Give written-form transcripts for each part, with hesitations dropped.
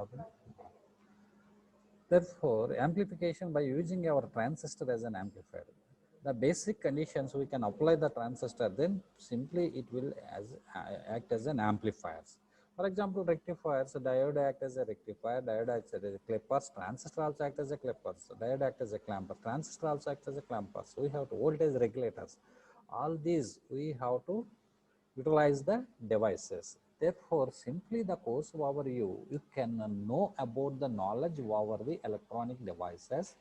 Okay. Therefore, amplification by using our transistor as an amplifier. The basic conditions we can apply the transistor, then simply it will act as an amplifier. For example, rectifiers, diode act as a rectifier, diode acts as a clippers, transistor also act as a clippers, diode act as a clamper, transistor also acts as a clamper. So we have to voltage regulators. All these we have to utilize the devices. Therefore, simply the course over you can know about the knowledge over the electronic devices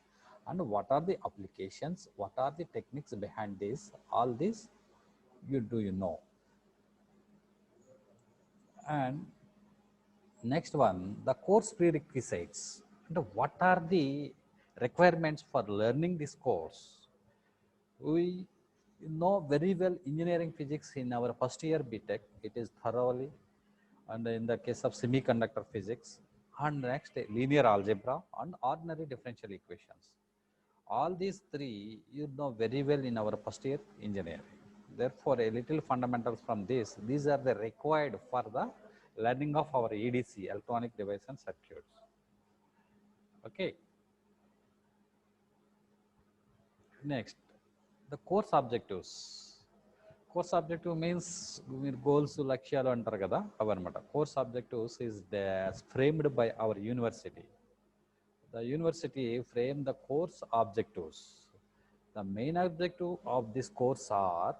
and what are the applications, what are the techniques behind this, all this you know. And next one, the course prerequisites. And what are the requirements for learning this course? We know very well engineering physics in our first year BTech. It is thoroughly, and in the case of semiconductor physics, and next linear algebra and ordinary differential equations. All these three you know very well in our first year engineering. Therefore, a little fundamentals from this, these are the required for the learning of our EDC, electronic device and circuits. Okay. Next, the course objectives. Course objective means మీరు goals లక్ష్యాలు అంటారు కదా అవన్నమాట. Course objectives is framed by our university. The university frame the course objectives. The main objective of this course are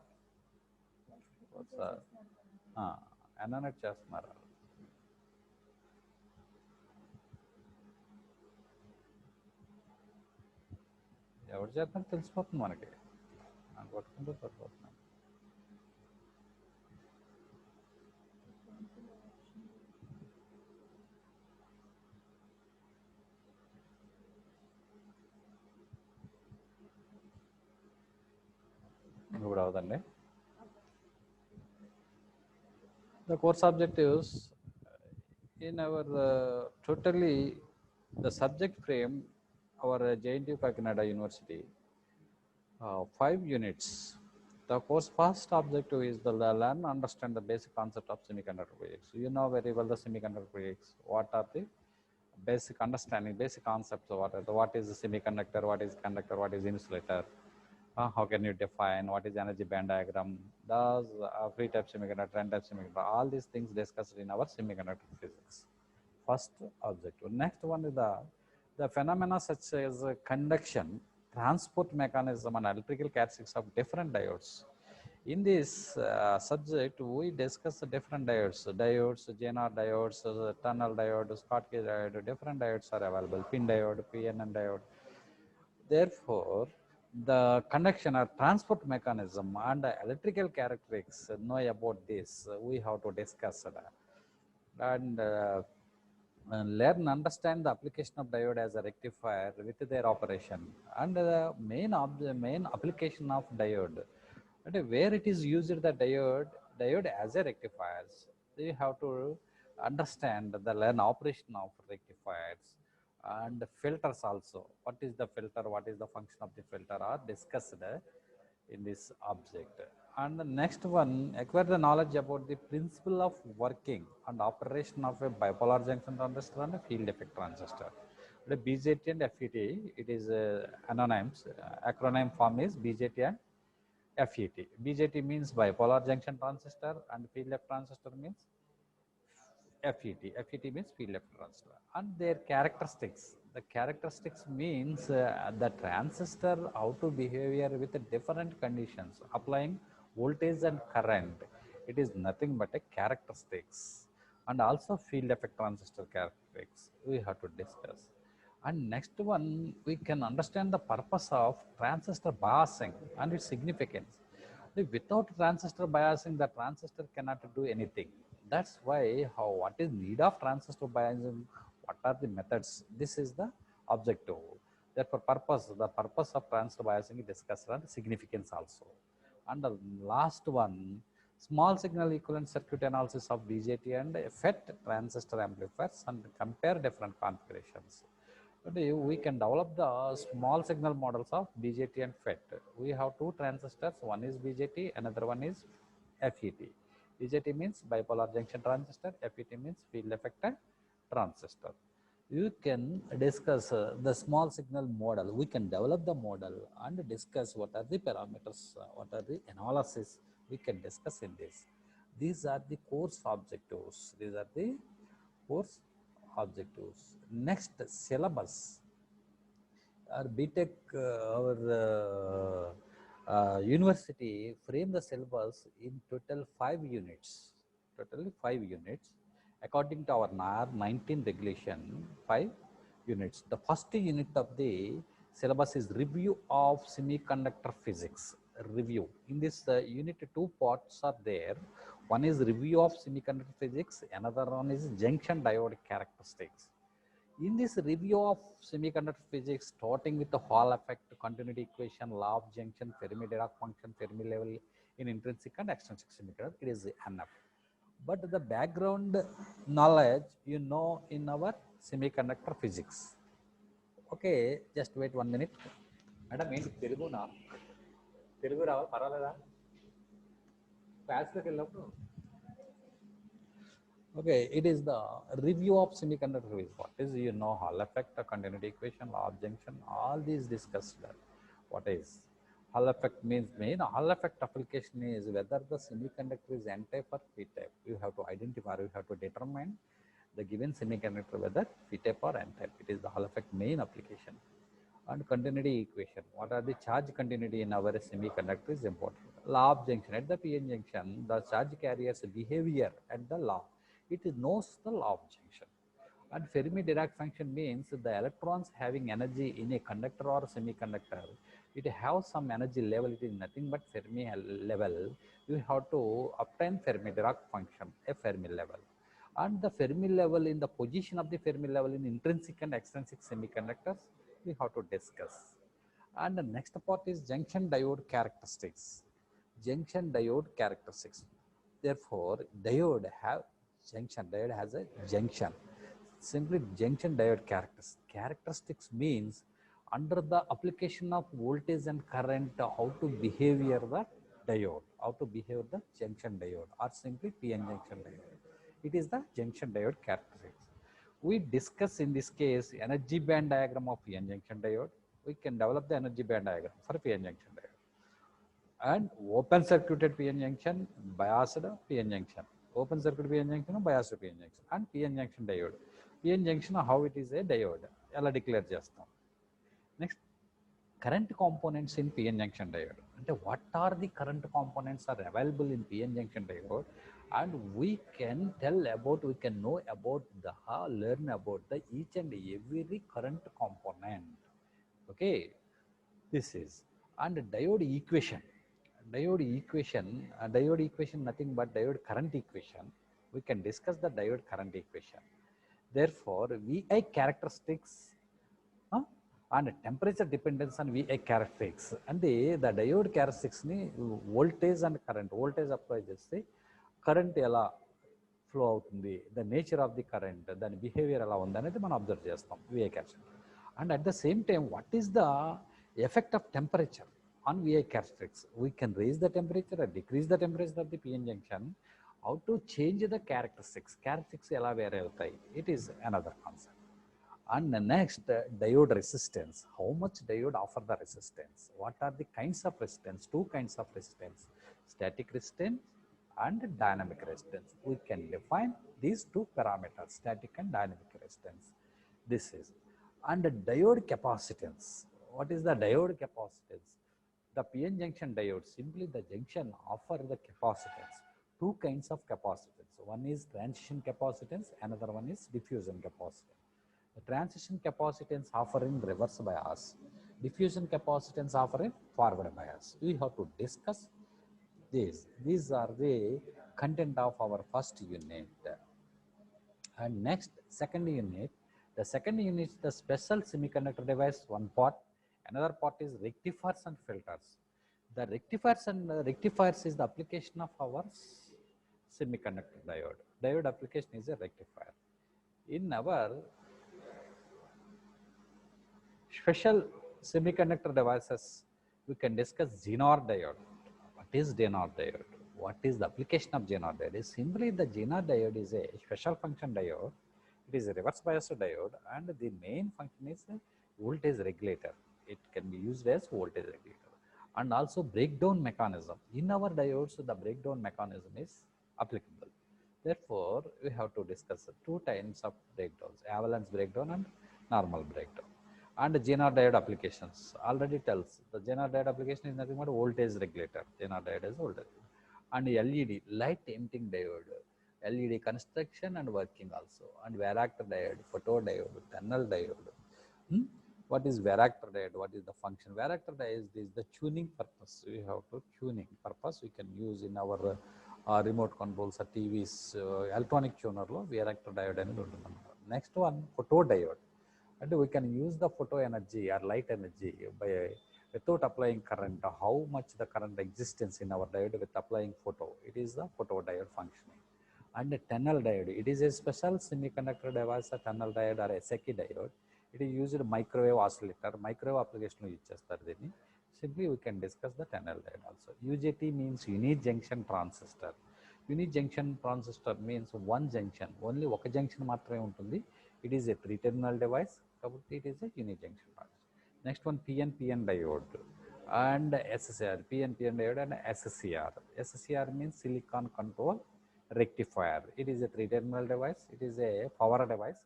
అననెట్ చేస్తున్నారు. ఎవరు చేస్తున్నారు తెలిసిపోతుంది మనకి, కొట్టుకుంటూ సరిపోతుంది. ఇప్పుడు అవుదండి. The course objectives in our totally the subject frame our JNTU Kakinada University 5 units. The course first objective is the learn understand the basic concept of semiconductor physics. You know very well the semiconductor physics. What are the basic understanding, basic concepts? What is the semiconductor? What is conductor? What is insulator? How can you define what is energy band diagram? Does free type semiconductor, N type semiconductor, all these things discussed in our semiconductor physics. First objective. Next one is the phenomena such as conduction, transport mechanism and electrical characteristics of different diodes. In this subject, we discuss the different diodes, GNR diodes, tunnel diode, Schottky diode, different diodes are available, PIN diode, PNN diode. Therefore, the conduction or transport mechanism and electrical characteristics, know about this, we have to discuss that. And learn, understand the application of diode as a rectifier with their operation and the main application of diode. And where it is used the diode as a rectifiers, you have to understand the learn operation of rectifiers and filters also. What is the filter, what is the function of the filter are discussed in this object. And the next one, acquire the knowledge about the principle of working and operation of a bipolar junction transistor and a field effect transistor. The BJT and FET, it is anonyms, acronym form is BJT and FET. BJT means bipolar junction transistor and field effect transistor means FET. FET means field effect transistor. And their characteristics. The characteristics means the transistor how to behavior with different conditions, applying voltage and current. It is nothing but a characteristics. And also field effect transistor characteristics we have to discuss. And next one, we can understand the purpose of transistor biasing and its significance. Without transistor biasing, the transistor cannot do anything. That's why what is need of transistor biasing, what are the methods, this is the objective. Therefore, the purpose of transistor biasing is discussed and significance also. And the last one, small signal equivalent circuit analysis of BJT and FET transistor amplifiers and compare different configurations. We can develop the small signal models of BJT and FET. We have two transistors, one is BJT, another one is FET. BJT means bipolar junction transistor, FET means field effect transistor. you can discuss the small signal model. We can develop the model and discuss what are the parameters, what are the analysis we can discuss in this. These are the course objectives. These are the course objectives. Next, syllabus. Our BTech, our university frame the syllabus in total 5 units. Totally 5 units. According to our NAR 19 regulation, 5 units. The first unit of the syllabus is review of semiconductor physics. Review. In this unit, 2 parts are there. One is review of semiconductor physics. Another one is junction diode characteristics. In this review of semiconductor physics, starting with the Hall effect, continuity equation, law of junction, Fermi-Dirac function, Fermi level in intrinsic and extrinsic semiconductor, it is enough. But the background knowledge you know in our semiconductor physics. Okay, just wait 1 minute. Madam, ఏంటి తెలుగునా? తెలుగు రావా? పర్వాలేదా? క్లాస్లోకి వెళ్ళినప్పుడు okay, it is the review of semiconductor physics. What is, you know, Hall effect, continuity equation, law of junction, all these discussed. What is Hall effect means? Main Hall effect application is whether the semiconductor is n-type or p-type. You have to identify, you have to determine the given semiconductor whether p-type or n-type. It is the Hall effect main application. And continuity equation. What are the charge continuity in our semiconductor is important. Law of junction. At the p-n junction, the charge carrier's behavior at the law. It knows the law of junction. And Fermi-Dirac function means the electrons having energy in a conductor or semiconductor, it has some energy level. It is nothing but Fermi level. You have to obtain Fermi-Dirac function, a Fermi level. And the Fermi level, in the position of the Fermi level in intrinsic and extrinsic semiconductors, we have to discuss. And the next part is junction diode characteristics. Junction diode characteristics. Therefore, diode has a junction. Simply junction diode characteristics means under the application of voltage and current, how to behave the diode, how to behave the junction diode, or simply PN junction diode. It is the junction diode characteristics. We discuss in this case energy band diagram of PN junction diode. We can develop the energy band diagram for PN junction diode. And open circuited PN junction, biased PN junction, open circuit PN junction, biased PN junction, and PN junction diode. PN junction, how it is a diode, ela declare chestam. Next, current components in PN junction diode. And what are the current components are available in PN junction diode, and we can tell about, we can know about the, learn about the each and every current component. Okay, this is. And diode equation. Diode equation nothing but diode current equation. We can discuss the diode current equation. Therefore, VI characteristics and temperature dependence on VI characteristics. And the diode characteristics ni voltage and current. Voltage apply cheste current ela flow avutundi, the nature of the current, then behavior ela undi anedi మనం observe చేస్తాం VI characteristics. And at the same time, what is the effect of temperature on VI characteristics? We can raise the temperature or decrease the temperature of the PN junction. How to change the characteristics? Characteristics ela vary avutayi. It is another concept. And the next, diode resistance. How much diode offer the resistance? What are the kinds of resistance? 2 kinds of resistance: static resistance and dynamic resistance. We can define these 2 parameters, static and dynamic resistance. This is. And the diode capacitance. What is the diode capacitance? The PN junction diode, simply the junction offer the capacitance. 2 kinds of capacitance. One is transition capacitance, another one is diffusion capacitance. The transition capacitance offer in reverse bias, diffusion capacitance offer in forward bias. We have to discuss these. These are the content of our first unit. And next, second unit. The second unit is the special semiconductor device, one part. Another part is rectifiers and filters. The rectifiers is the application of our semiconductor diode. Diode application is a rectifier. In our special semiconductor devices, we can discuss Zener diode. What is Zener diode? What is the application of Zener diode? Is simply the Zener diode is a special function diode. It is a reverse biased diode, and the main function is a voltage regulator. It can be used as voltage regulator, and also breakdown mechanism. In our diodes, the breakdown mechanism is applicable. Therefore, we have to discuss two types of breakdowns: avalanche breakdown and normal breakdown. And Zener diode applications already tells the Zener diode application is nothing but voltage regulator. Zener diode is voltage, and LED light emitting diode, LED construction and working also, and varactor diode, photodiode, tunnel diode. Hmm? What is varactor diode? What is the function? Varactor diode is the tuning purpose. We have to tuning purpose. We can use in our remote controls or TVs, electronic tuner lo varactor diode అనేది ఉంటుంది. Next one, photodiode. And we can use the photo energy or light energy by without applying current. How much the current existence in our diode with applying photo? It is the photodiode functioning. And a tunnel diode, it is a special semiconductor device, a tunnel diode or a SECI diode. It is used microwave oscillator, microwave application use చేస్తారు దీన్ని. Simply we can discuss the tunnel diode also. UJT means unit junction transistor. Unit junction transistor means one junction, only ఒక junction మాత్రమే ఉంటుంది. It is a three terminal device, కాబట్టి it is a unit junction transistor. Next one, PNPN diode and SCR. PNPN diode and SCR. SCR means silicon control rectifier. It is a three terminal device. It is a power device,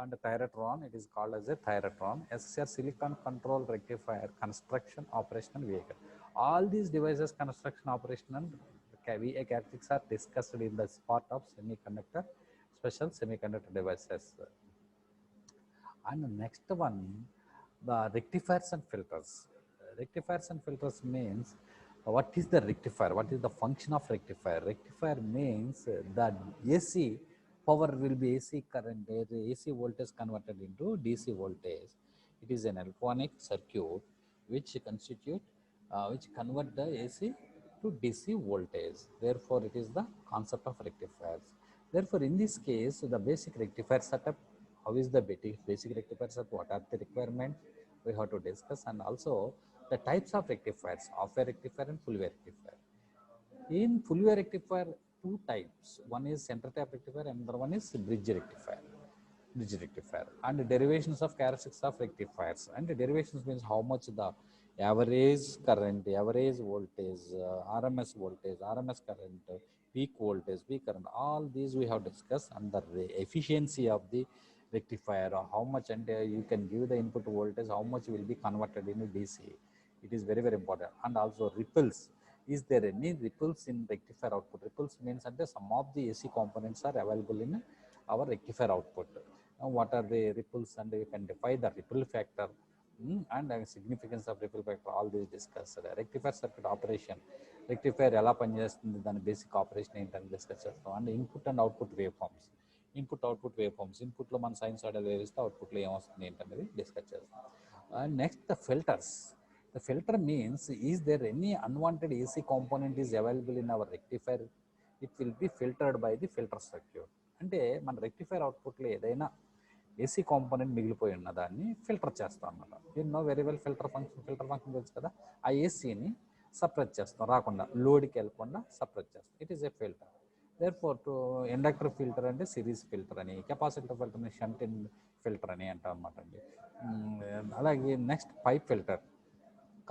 and thyratron, it is called as a thyratron. SCR, silicon control rectifier, construction operational vehicle. All these devices, construction operational characteristics are discussed in this part of semiconductor, special semiconductor devices. And the next one, the rectifiers and filters. Rectifiers and filters means what is the rectifier? What is the function of rectifier? Rectifier means that AC power will be AC current, AC voltage converted into DC voltage. It is an electronic circuit which constitute, which convert the AC to DC voltage. Therefore, it is the concept of rectifiers. Therefore, in this case, the basic rectifier setup, how is the basic rectifier setup, what are the requirements, we have to discuss, and also the types of rectifiers, half-wave rectifier and full-wave rectifier. In full-wave rectifier, two types. One is center tap rectifier, and another one is bridge rectifier. And derivations of characteristics of rectifiers. And the derivations means how much the average current, average voltage, RMS voltage, RMS current, peak voltage, peak current. All these we have discussed, and the efficiency of the rectifier, how much, and you can give the input voltage, how much will be converted into DC. It is very, very important. And also ripples. Is there any ripples in rectifier output? Ripples means that some of the AC components are available in our rectifier output. Now, what are the ripples, and you can define the ripple factor and the significance of ripple factor. All these discussed. Rectifier circuit operation. Rectifier ఎలా పనిచేస్తుంది, దాని basic operation ఏంటని discuss చేస్తాం. And input and output wave forms. Input output wave forms. ఇన్పుట్లో మన sinusoidal వేరిస్తే అవుట్పుట్లో ఏమొస్తుంది ఏంటనేది డిస్కస్ చేస్తాం. And next, the filters. The filter means, is there any unwanted AC component is available in our rectifier? It will be filtered by the filter circuit. అంటే మన rectifier అవుట్పుట్లో ఏదైనా ఏసీ కాంపోనెంట్ మిగిలిపోయి ఉన్న దాన్ని ఫిల్టర్ చేస్తాం అన్నమాట. No very well filter function తెలుసు కదా. ఆ ఏసీని సప్రెస్ చేస్తాం, రాకుండా లోడ్కి వెళ్ళకుండా సప్రెస్ చేస్తాం. It is a filter. Therefore, to inductor filter అంటే సిరీస్ ఫిల్టర్ అని, కెపాసిటర్ ఫిల్టర్ని షంట్ ఫిల్టర్ అని అంటాం అనమాట అండి. అలాగే next pi filter.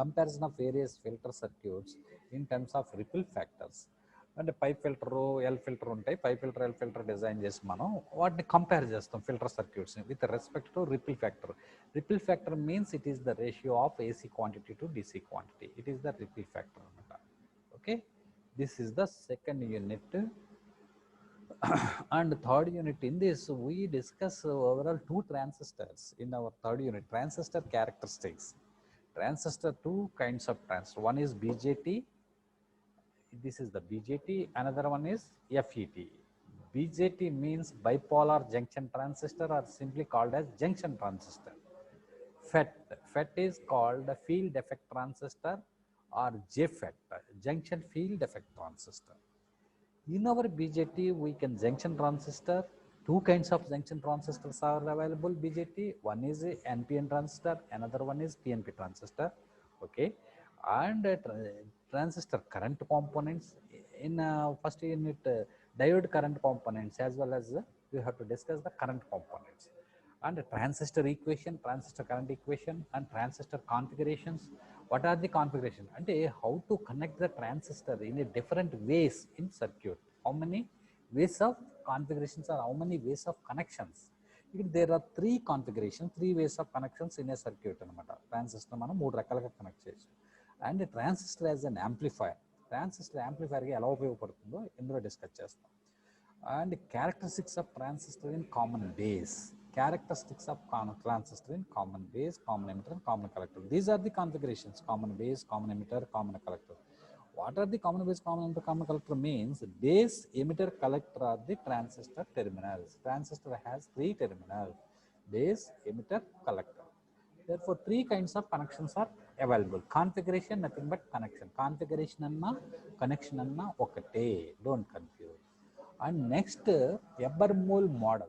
Comparison of various filter circuits in terms of ripple factors. అంటే పైప్ ఫిల్టర్, ఎల్ ఫిల్టర్ ఉంటాయి. Pi filter, L filter design చేసి మనం వాటిని కంపేర్ చేస్తాం ఫిల్టర్ సర్క్యూట్స్ని with respect to ripple factor. Ripple factor means it is the ratio of AC quantity to DC quantity. It is the ripple factor అనమాట. Okay, this is the second unit. And third unit, in this we discuss overall two transistors in our third unit. Transistor characteristics. Transistor, two kinds of transistor. One is BJT. This is the BJT. Another one is FET. BJT means bipolar junction transistor, or simply called as junction transistor. FET is called field effect transistor, or JFET, junction field effect transistor. In our BJT, we can junction transistor. Two kinds of junction transistors are available BJT. One is a NPN transistor, another one is PNP transistor. Okay, and transistor current components in first unit, diode current components as well as We have to discuss the current components and transistor equation, transistor current equation, and transistor configurations. What are the configurations? And how to connect the transistor in a different ways in circuit. How many ways of configurations or how many ways of connections? There are three configurations, three ways of connections in a circuit. Transistor మనం మూడు రకాలుగా connect చేయొచ్చు. And transistor as an amplifier, transistor యాంప్లిఫైర్గా ఎలా ఉపయోగపడుతుందో ఇందులో discuss చేస్తాం. And characteristics of transistor in common base, characteristics of transistor in common base, common emitter, and common collector. These are the configurations: common base, common emitter, common collector. What are the common base, common emitter, common collector? Means base, emitter, collector are the transistor terminals. Transistor has three terminals: base, emitter, collector. Therefore three kinds of connections are available. Configuration nothing but connection. Configuration anna connection anna okate, don't confuse. And next, Ebermole model.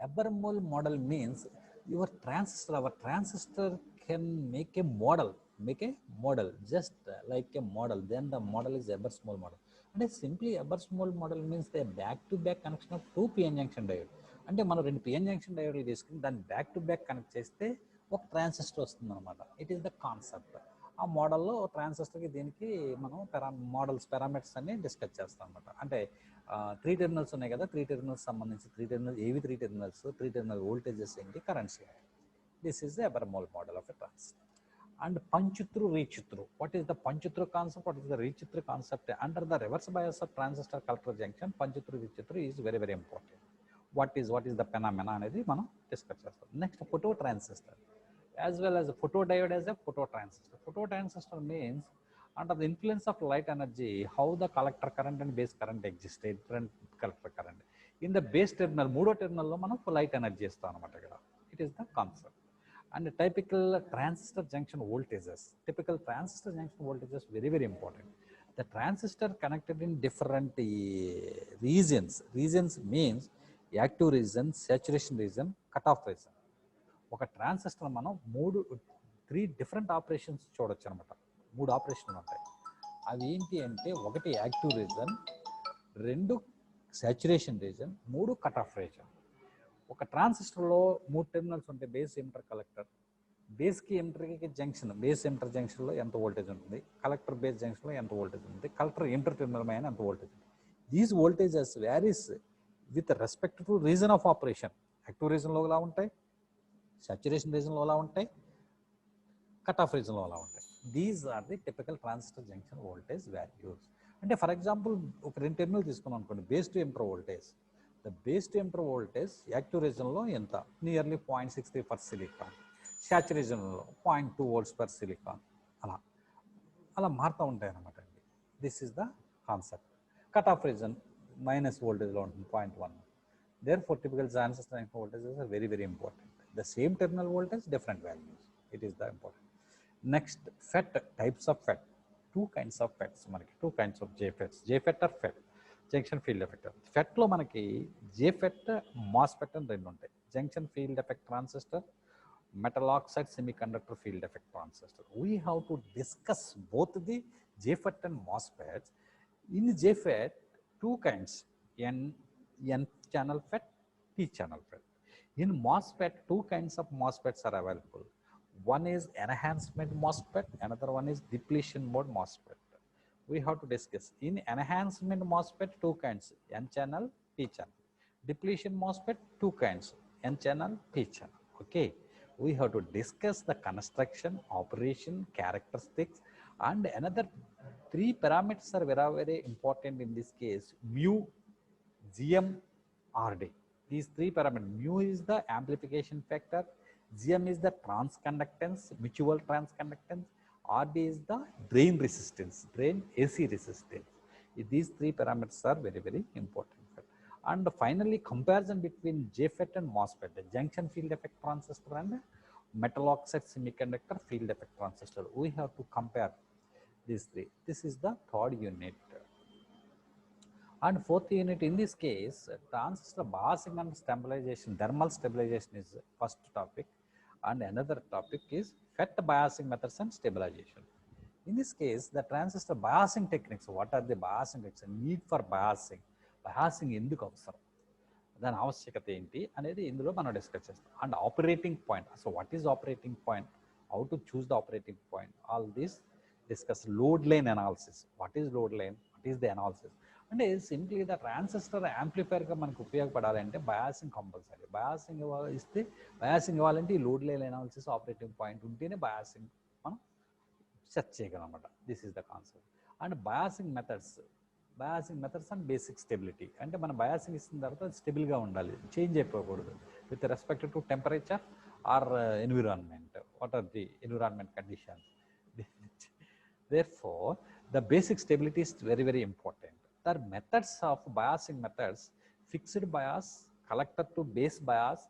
Ebermole model means your transistor, our transistor can make a model, just like a model. Then the model is Ebermole model. And simply Ebermole model means the back-to-back connection of two PN junction diode. అంటే మనం రెండు PN junction డయోడ్లు తీసుకుని దాన్ని back to back connect చేస్తే ఒక transistor వస్తుంది అనమాట. It is the concept. ఆ మోడల్లో ట్రాన్సిస్టర్కి దీనికి మనం పారామీటర్స్ అన్ని డిస్కస్ చేస్తాం అనమాట. అంటే త్రీ టెర్మినల్స్ ఉన్నాయి కదా, త్రీ టెర్మినల్స్ సంబంధించి త్రీ టెర్మినల్ వోల్టేజెస్ ఏంటి, కరెంట్స్ ఏంటి. This is the Ebers Moll model of a transistor. And Panchutru Rechutru. What is the Panchutru concept? What is the Rechutru concept? Under the reverse bias of transistor collector junction, Panchutru Rechutru is very, very important. What is the phenomena అనేది మనం discuss చేస్తాం. Next photo transistor as well as a photodiode as a phototransistor. Phototransistor means under the influence of light energy, how the collector current and base current exist, different collector current. In the base terminal, మూడో టెర్మినల్లో మనం light energy ఇస్తాం అనమాట ఇక్కడ. It is the concept. And typical transistor junction voltages. Typical transistor junction voltages very, very important. The transistor connected in different regions. Regions means active region, saturation region, cut off region. ఒక transistor మనం three different operations చూడొచ్చు అనమాట. మూడు ఆపరేషన్లు ఉంటాయి. అవి ఏంటి అంటే ఒకటి యాక్టివ్ రీజన్, రెండు సాచురేషన్ రీజన్, మూడు కట్ ఆఫ్ రీజన్. ఒక ట్రాన్సిస్టర్లో మూడు టెర్మినల్స్ ఉంటాయి: బేస్, ఎమిటర్, కలెక్టర్. బేస్కి ఎమిటర్కి జంక్షన్, బేస్ ఎమిటర్ జంక్షన్లో ఎంత వోల్టేజ్ ఉంటుంది, కలెక్టర్ బేస్ జంక్షన్లో ఎంత వోల్టేజ్ ఉంటుంది, కలెక్టర్ ఎమిటర్ టెర్మినల్ పైన ఎంత వోల్టేజ్ ఉంటుంది. These voltages varies with respect to region of operation. Active రీజన్లో ఎలా ఉంటాయి, సాచురేషన్ రీజన్లో ఎలా ఉంటాయి, కట్ ఆఫ్ రీజన్లో ఎలా ఉంటాయి. These are the typical transistor junction voltage values. అంటే ఫర్ ఎగ్జాంపుల్ ఒక రెండు టెర్మినల్ తీసుకున్నాం అనుకోండి, base to emitter voltage. The base to emitter voltage active రీజన్లో ఎంత, నియర్లీ 0.63 పర్ సిలికాన్, సాచురేషన్లో 0.2 volts పర్ సిలికాన్. అలా మారుతూ ఉంటాయి అన్నమాట అండి. This is the concept. Cut off region minus వోల్టేజ్లో ఉంటుంది, 0.1. Therefore, typical transistor junction voltages are very, very important. The same terminal voltage, different values. It is the important. Next, FET, types of FET. Two kinds of FETs. మనకి two kinds of JFETs. JFET or FET, junction field effector. FETలో మనకి JFET, MOSFET అని రెండు ఉంటాయి. Junction field effect transistor, metal oxide semiconductor field effect transistor. We have to discuss both the JFET and MOSFETs. In JFET, two kinds, N channel FET, P channel FET. In MOSFET, two kinds of MOSFETs are available. One is enhancement MOSFET, another one is depletion mode MOSFET. We have to discuss. In enhancement MOSFET, two kinds, N channel, P channel. Depletion MOSFET, two kinds, N channel, P channel. Okay. We have to discuss the construction, operation, characteristics, and another three parameters are very, very important in this case: mu, GM, RD. These three parameters. Mu is the amplification factor, GM is the transconductance, mutual transconductance, RD is the drain resistance, drain AC resistance. These three parameters are very, very important. And finally, comparison between JFET and MOSFET, the junction field effect transistor and metal oxide semiconductor field effect transistor. We have to compare these three. This is the third unit. And fourth unit, in this case, transistor biasing and stabilization, thermal stabilization is first topic, and another topic is FET biasing methods and stabilization. In this case, the transistor biasing techniques. What are the biasing techniques? Need for biasing. Biasing ఎందుకు అవసరం? దాని ఆవశ్యకత ఏంటి అనేది ఇందులో మనం discuss చేస్తాం. And operating point, so what is operating point, how to choose the operating point, all this discuss. Load line analysis, what is load line, what is the analysis అంటే సింప్లీ ద ట్రాన్సిస్టర్ యాంప్లిఫైర్గా మనకు ఉపయోగపడాలంటే biasing compulsory. Biasing ఇస్తే, biasing ఇవ్వాలంటే ఈ load line analysis operating point ఉంటేనే biasing మనం search చేయగలం అనమాట. This is the concept. And biasing methods and basic stability అంటే మన బయాసింగ్ ఇచ్చిన తర్వాత స్టెబిల్గా ఉండాలి, చేంజ్ అయిపోకూడదు with respect to temperature or environment, what are the environment conditions. Therefore, the basic stability is very, very important. There are methods of biasing methods: fixed bias, collector to base bias,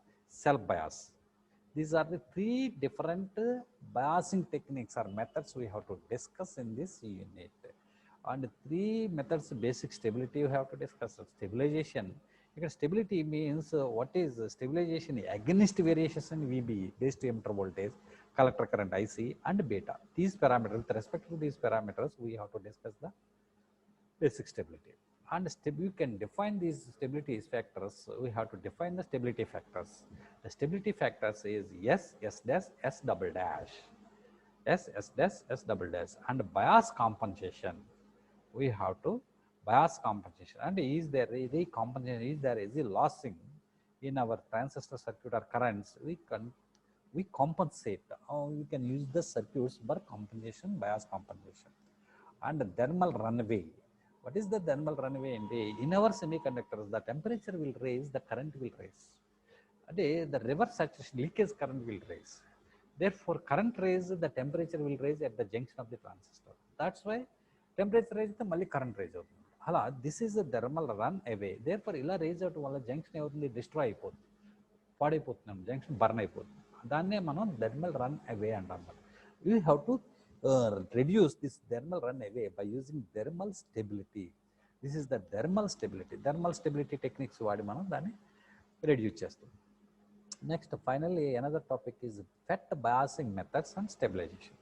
self bias. These are the three different biasing techniques or methods we have to discuss in this unit. And three methods, basic stability you have to discuss. Stabilization, because stability means what is stabilization against variations in VB, base to emitter voltage, collector current IC, and beta. These parameters, with respect to these parameters, we have to discuss the basic stability. And you can define these stability factors. We have to define the stability factors. The stability factors is S, S dash, S double dash, S, S dash, S double dash. And bias compensation, we have to bias compensation. And is there any compensation, is there any lossing in our transistor circuit or currents, we compensate, we can use the circuits for compensation, bias compensation. And thermal runaway, what is the thermal runaway? In our semiconductors, the temperature will rise, the current will rise, and the reverse saturation leakage current will rise. Therefore, current rise, the temperature will rise at the junction of the transistor. That's why temperature rise the malli current rise avutundi. Hala, this is the thermal run away. Therefore, ila rise avutandi valla junction avutundi, destroy ayipotundi, పాడైపోతున్నాం, junction burn అయిపోతుంది. దాన్నే మనం thermal runaway అంటాం. You have to reduce this thermal run away by using thermal stability. This is the thermal stability techniques వాడి మనం దాన్ని reduce చేస్తాం. Next finally another topic is FET biasing methods and stabilization.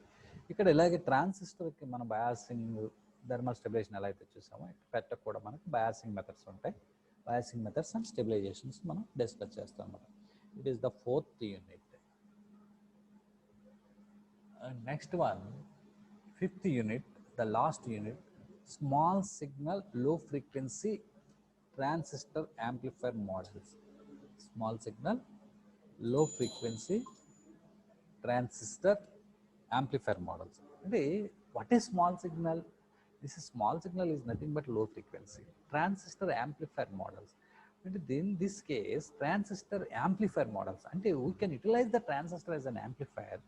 ఇక్కడ ఇలాగే ట్రాన్సిస్టర్కి మన biasing, thermal stabilisation ఎలా అయితే చూసామో, ఫెట్ కూడా మనకు బయాసింగ్ మెథడ్స్ ఉంటాయి. బయాసింగ్ మెథడ్స్ అండ్ స్టెబిలైజేషన్స్ మనం డిస్కస్ చేస్తాం అన్నమాట. It is the 4th unit. Next one, 5th unit, the last unit, small signal low frequency transistor amplifier models. Small signal low frequency transistor amplifier models. What is small signal? This is small signal is nothing but low frequency transistor amplifier models. In this case, transistor amplifier models, and we can utilize the transistor as an amplifier.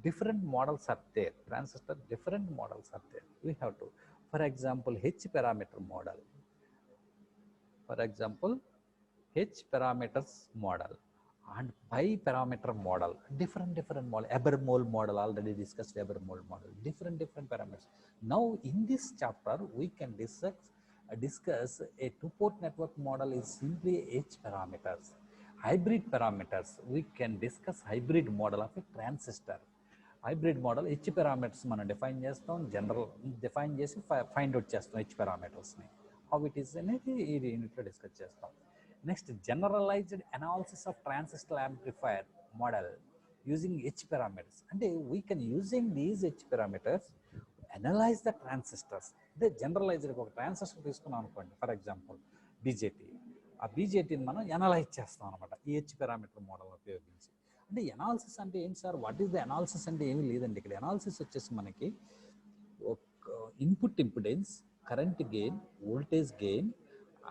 Different models are there, transistor different models are there. We have to, for example, H parameter model, for example H parameters model, and pi parameter model, different model. Ebermole model, already discussed Ebermole model, different parameters. Now in this chapter we can discuss a two-port network model is simply H parameters. Hybrid parameters, we can discuss hybrid model of a transistor. Hybrid model H parameters మనం define చేస్తాం, general define చేసి find out చేస్తాం H పారామీటర్స్ని. How it is అనేది ఈ యూనిట్లో discuss చేస్తాం. Next, generalized analysis of transistor amplifier model using H parameters. అంటే we can using these H parameters analyze the transistors. అంటే జనరలైజ్డ్ ఒక ట్రాన్సిస్టర్ తీసుకున్నాం అనుకోండి, ఫర్ ఎగ్జాంపుల్ బీజేటీ. ఆ బీజేటీని మనం అనలైజ్ చేస్తాం అనమాట ఈ హెచ్ పారామీటర్ మోడల్ ఉపయోగించి. అంటే ఎనాలిసిస్ అంటే ఏంటి sir, what is the analysis అంటే ఏమీ లేదండి. ఇక్కడ ఎనాలిసిస్ వచ్చేసి మనకి input impedance, current gain, voltage gain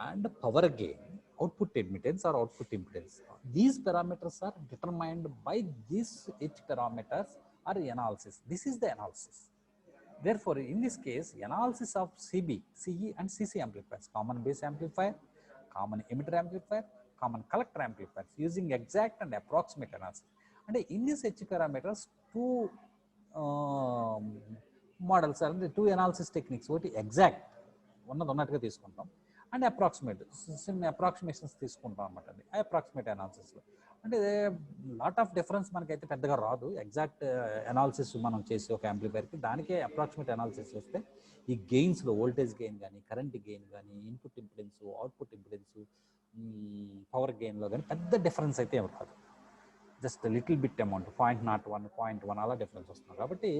and power gain, output admittance or output impedance. These parameters are determined by these H parameters or analysis. This is the analysis. Therefore, in this case, analysis of CB, CE and CC amplifiers, common base amplifier, common emitter amplifier, common collector amplifiers, using exact and approximate analysis. And in this H parameters, two models are the two analysis techniques. What is exact? ఉన్నట్టుగా తీసుకుంటాం, and approximate approximations తీసుకుంటాం అనమాట. అండి approximate అనాలిసిస్లో అంటే lot of difference మనకైతే పెద్దగా రాదు. Exact analysis మనం చేసే ఒక యాంప్లిఫైర్కి దానికే అప్రాక్సిమేట్ అనాలిసిస్ వస్తే ఈ గెయిన్స్లో వోల్టేజ్ గెయిన్ కానీ, కరెంట్ గెయిన్ కానీ, input impedance, output impedance, power గెయిన్లో కానీ పెద్ద డిఫరెన్స్ అయితే ఏమి రాదు. జస్ట్ లిటిల్ బిట్ అమౌంట్ 0.01 0.1 అలా డిఫరెన్స్ వస్తుంది. కాబట్టి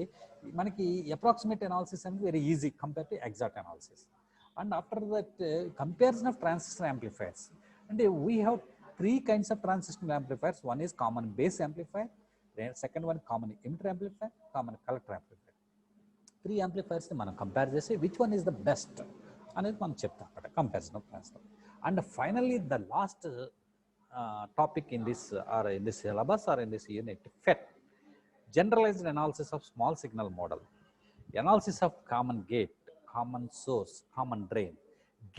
మనకి అప్రాక్సిమేట్ అనాలిసిస్ అనేది very easy compare to exact analysis. And after that comparison of transistor amplifiers, అంటే we have 3 kinds of transistor amplifiers. One is common base amplifier, then second one common emitter amplifier, common collector amplifier. 3 amplifiers ని మనం compare చేసి which one is the best అనేది మనం చెప్తాం అక్కడ comparison of transistor. And finally the last topic in this syllabus or in this unit, FET, generalized analysis of small signal model, analysis of common gate, common source, common drain.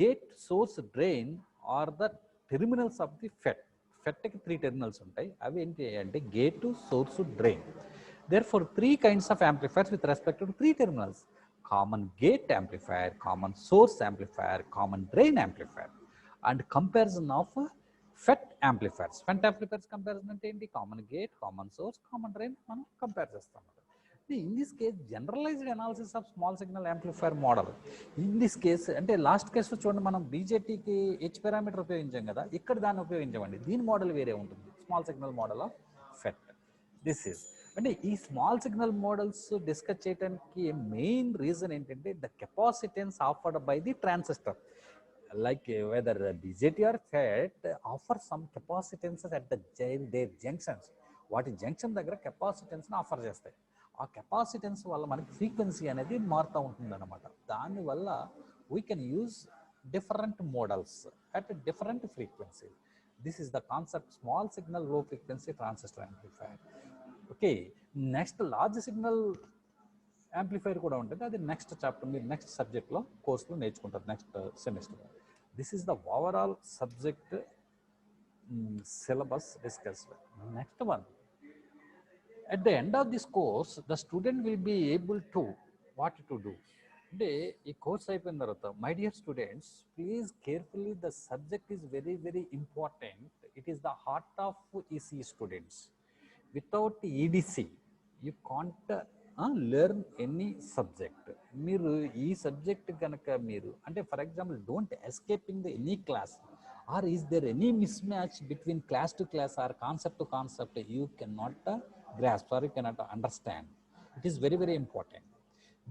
Gate, source, drain are the terminals of the FET. FET కి 3 terminals ఉంటాయి. అవి ఏంటి అంటే gate, source, drain. Therefore 3 kinds of amplifiers with respect to 3 terminals: common gate amplifier, common source amplifier, common drain amplifier. And comparison of FET amplifiers. FET amplifiers comparison అంటే ఏంటి? Common gate, common source, common drain మనం compare చేస్తాం. In this case generalized analysis of small signal amplifier model. In this case అంటే last కేసులో చూడండి, మనం బీజేటీకి H parameter ఉపయోగించాం కదా, ఇక్కడ దాన్ని ఉపయోగించామండి. దీని మోడల్ వేరే ఉంటుంది, small signal model of FET. This is అంటే ఈ స్మాల్ సిగ్నల్ మోడల్స్ డిస్కస్ చేయడానికి మెయిన్ రీజన్ ఏంటంటే the capacitance offered by the transistor. Like whether BJT or FET offer some capacitances at their junctions. వాటి junction దగ్గర కెపాసిటెన్స్ని offer చేస్తాయి. ఆ capacitance వల్ల మనకి ఫ్రీక్వెన్సీ అనేది మారుతూ ఉంటుంది అనమాట. దానివల్ల we can use different models at different frequency. This is the concept small signal low frequency transistor amplifier. Okay, next large signal amplifier కూడా ఉంటుంది. అది నెక్స్ట్ చాప్టర్, మీరు నెక్స్ట్ సబ్జెక్ట్లో కోర్సులో నేర్చుకుంటారు next semester. This is the overall subject syllabus discussed. Next one, at the end of this course the student will be able to what to do. అంటే ఈ course అయిపోయిన తర్వాత my dear students, please carefully, the subject is very very important. It is the heart of EC students. Without EDC you can't learn any subject. మీరు ఈ subject కనుక మీరు అంటే for example don't escaping the any class, or is there any mismatch between class to class or concept to concept, you cannot grasp or you cannot understand. It is very very important.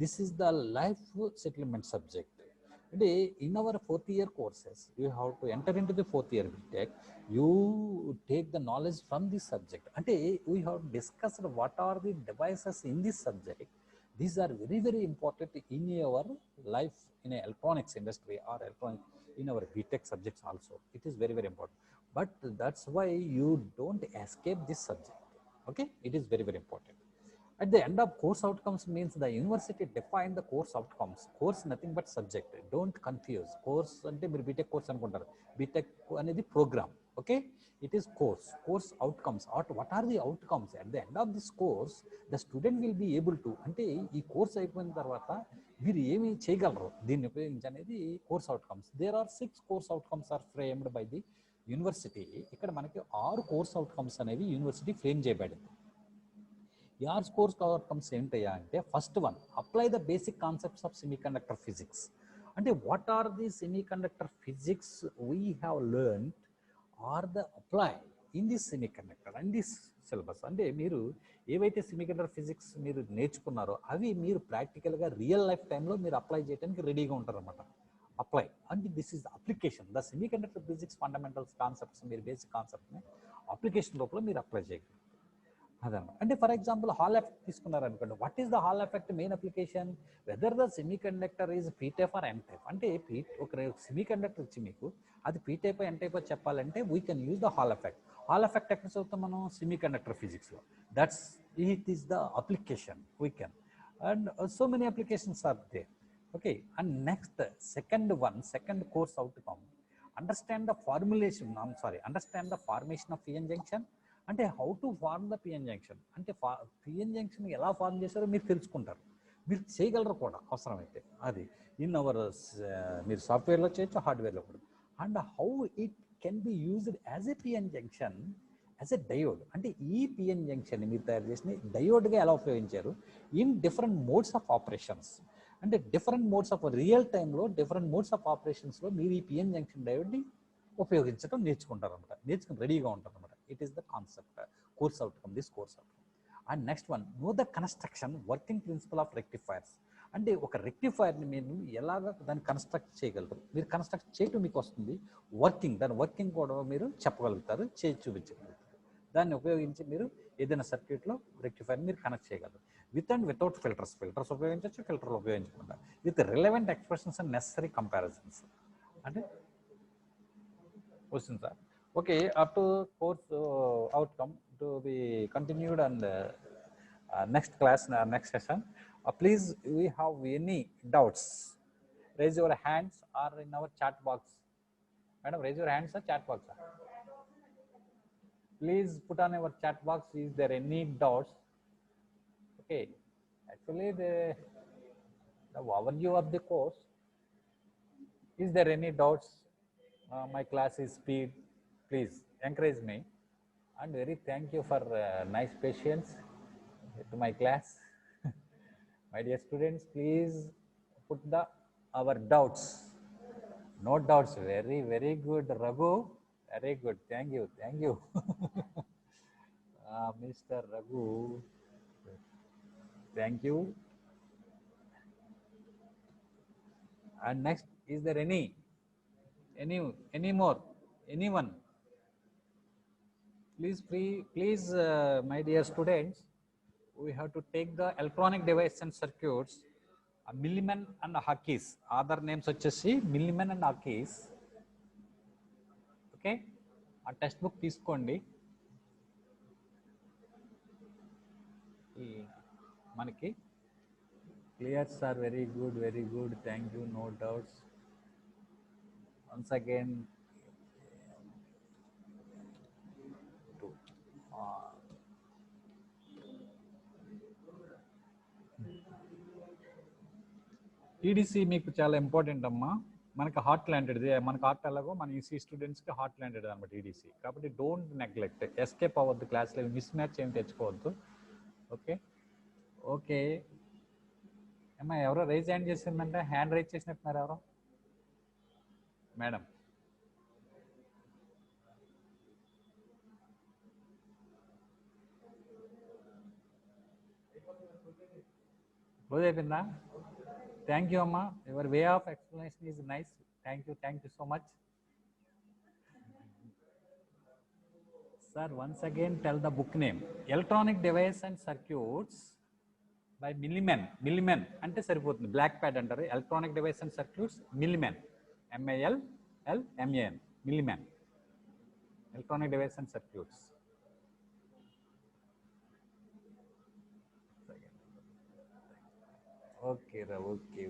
This is the life settlement subject. In our 4th year courses, you have to enter into the 4th year BTech. You take the knowledge from this subject. We have discussed what are the devices in this subject. These are very very important in your life in a electronics industry or electronic in our BTech subjects also. It is very very important, but that's why you don't escape this subject. Okay, it is very very important. At the end of course outcomes means the university define the course outcomes. Course nothing but subject. Don't confuse. Course ante meer BTech course anukuntaru. BTech anedi program. Okay, it is course. Course outcomes. What are the outcomes? At the end of this course the student will be able to, ante ee course అయిపోయిన తర్వాత మీరు ఏమి చేయగలరు దీన్ని ఉపయోగించి అనేది course outcomes. There are 6 course outcomes are framed by the university. ఇక్కడ మనకి 6 కోర్స్ అవుట్కమ్స్ అనేవి యూనివర్సిటీ ఫ్రేమ్ చేయబడింది. ఈ 6 కోర్స్ అవుట్కమ్స్ ఏంటయ్యా అంటే, first one, apply the basic concepts of semiconductor physics. అంటే what are the semiconductor physics we have learned or the apply in this semiconductor and this syllabus. అంటే మీరు ఏవైతే semiconductor physics మీరు నేర్చుకున్నారో అవి మీరు ప్రాక్టికల్గా రియల్ లైఫ్ టైంలో మీరు అప్లై చేయడానికి రెడీగా ఉంటారన్నమాట. అప్లై అంటే this is application. The semiconductor physics fundamentals concepts మీరు బేసిక్ కాన్సెప్ట్ని అప్లికేషన్ లోపల మీరు అప్లై చేయగలరు. అదనమాట. అంటే ఫర్ ఎగ్జాంపుల్ హాల్ ఎఫెక్ట్ తీసుకున్నారనుకోండి, what is the Hall effect main application? Whether the semiconductor is P type or N type. అంటే ఒక సెమీ కండక్టర్ ఇచ్చి మీకు అది పీ టైప్ ఎన్ టైప్ చెప్పాలంటే we can use the Hall effect. Hall effect ఎక్కడ చదువుతాం మనం? Semiconductor ఫిజిక్స్లో. That's it is the application we can, and so many applications are there. Okay, and next second course outcome, understand the formulation, understand the formation of PN junction. అంటే how to form the PN junction, అంటే PN junction ఎలా form చేశారో మీరు తెలుసుకుంటారు, మీరు చేయగలరు కూడా అవసరమైతే. అది ఇన్ అవర్ మీరు సాఫ్ట్వేర్లో చేయొచ్చు, హార్డ్వేర్లో కూడా. And how it can be used as a PN junction, as a diode. అంటే ఈ పిఎన్ జంక్షన్ మీరు తయారు చేసిన డయోడ్గా ఎలా ఉపయోగించారు in different modes of operations. అంటే డిఫరెంట్ మోడ్స్ ఆఫ్ రియల్ టైంలో డిఫరెంట్ మోడ్స్ ఆఫ్ ఆపరేషన్స్లో మీరు ఈ పిఎన్ జంక్షన్ డయోడ్ని ఉపయోగించడం నేర్చుకుంటారు అనమాట, నేర్చుకుని రెడీగా ఉంటారు అనమాట. It is the concept course outcome, this course outcome. And next one, know the construction working principle of rectifiers. అంటే ఒక రెక్టిఫైర్ని మీరు ఎలాగ దాన్ని కన్స్ట్రక్ట్ చేయగలరు, మీరు కన్స్ట్రక్ట్ చేయటం మీకు వస్తుంది, దాని వర్కింగ్ కూడా మీరు చెప్పగలుగుతారు, చేసి చూపించగలుగుతారు. దాన్ని ఉపయోగించి మీరు ఏదైనా సర్క్యూట్లో రెక్టిఫైర్ మీరు కనెక్ట్ చేయగలరు. విత్ అండ్ వితౌట్ ఫిల్టర్స్ ఉపయోగించవచ్చు, ఫిల్టర్లు ఉపయోగించకుండా, with relevant expressions and necessary comparisons. అంటే వస్తుంది sir. Okay, up to course outcome to be continued and next class, next session. Please, we have any doubts, raise your hands or in our chat box. Madam, raise your hands or chat box. Please put on our chat box, is there any doubts? Okay, actually the overview of the course, is there any doubts? My class is speed, please encourage me, and very thank you for nice patience to my class. My dear students, please put our doubts. No doubts. Very, very good, Raghu. Very good. Thank you. Thank you. Mr. Raghu. Thank you. And next, is there any more? Anyone? Please, my dear students, we have to take the electronic device and circuits, Milliman and Hakis. Other names వచ్చేసి Milliman and Hakis. Okay, ఆ text book తీసుకోండి. మనకి clear sir, very good, thank you, no doubts. Once again TDC మీకు చాలా important అమ్మా. మనకి heart ల్యాండెడ్ది, మనకి heart ఎలాగో మన ఈసీ స్టూడెంట్స్కి హార్ట్ ల్యాండెడ్ అనమాట టీడీసీ. కాబట్టి డోంట్ నెగ్లెక్ట్, ఎస్కేప్ అవ్వద్దు, క్లాస్లో మిస్ మ్యాచ్ ఏమి తెచ్చుకోవద్దు. ఓకే ఓకే అమ్మా, ఎవరో రైజ్ హ్యాండ్ చేసిందంటే, హ్యాండ్ రైజ్ చేసినట్టున్నారు ఎవరో మేడం. క్లోజ్ అయిపోయిందా? థ్యాంక్ యూ అమ్మా, your way of explanation is nice. Thank you so much. Sir, once again tell the book name. Electronic device and circuits by Millman అంటే సరిపోతుంది, black pad అంటారు. Electronic device and circuits Millman, MILLMAN, Millman. Electronic device and circuits. Okay రా, okay.